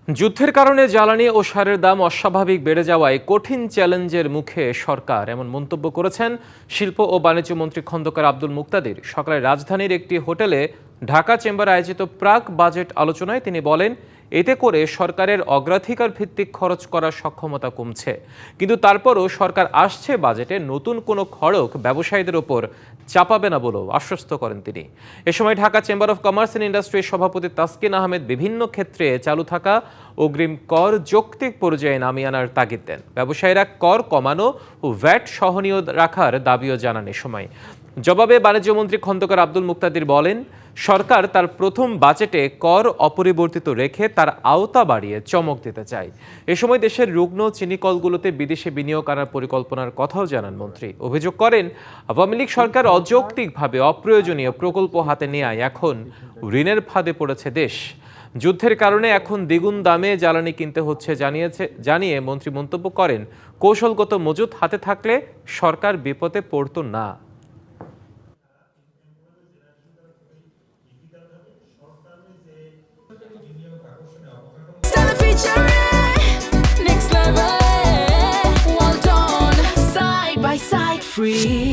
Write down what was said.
যুদ্ধের কারণে জ্বালানি ও সারের দাম অস্বাভাবিক বেড়ে যাওয়ায় কঠিন চ্যালেঞ্জের মুখে সরকার, এমন মন্তব্য করেছেন শিল্প ও বাণিজ্য মন্ত্রী খন্দকার আব্দুল মুকতাদির। সকালে রাজধানীর একটি হোটেলে ঢাকা চেম্বার আয়োজিত প্রাক বাজেট আলোচনায় তিনি বলেন, এতে করে সরকারের অগ্রাধিকার ভিত্তিক খরচ করার সক্ষমতা কমছে, কিন্তু তারপরও সরকার আসছে বাজেটে নতুন কোনো খড়গ ব্যবসায়ীদের ওপর চাপাবে না বলেও আশ্বস্ত করেন তিনি। এ সময় Dhaka chamber of commerce and ইন্ডাস্ট্রির সভাপতি তাসকিন আহমেদ বিভিন্ন ক্ষেত্রে চালু থাকা অগ্রিম কর যৌক্তিক পর্যায়ে নামিয়ে আনার তাগিদ দেন। ব্যবসায়ীরা কর কমানো ও ভ্যাট সহনীয় রাখার দাবিও জানান। এ সময় জবাবে বাণিজ্যমন্ত্রী খন্দকার আব্দুল মুকতাদির বলেন, সরকার তার প্রথম বাজেটে কর অপরিবর্তিত রেখে তার আওতা বাড়িয়ে চমক দিতে চায়। এ সময় দেশের রুগ্ন চিনি কলগুলোতে বিদেশে বিনিয়োগ আনার পরিকল্পনার কথাও জানান মন্ত্রী। অভিযোগ করেন, আওয়ামী লীগ সরকার অযৌক্তিকভাবে অপ্রয়োজনীয় প্রকল্প হাতে নেয় এখন ঋণের ফাঁদে পড়েছে দেশ। যুদ্ধের কারণে এখন দ্বিগুণ দামে জ্বালানি কিনতে হচ্ছে জানিয়ে মন্ত্রী মন্তব্য করেন, কৌশলগত মজুত হাতে থাকলে সরকার বিপদে পড়তো না। Next level, well done, side by side, free.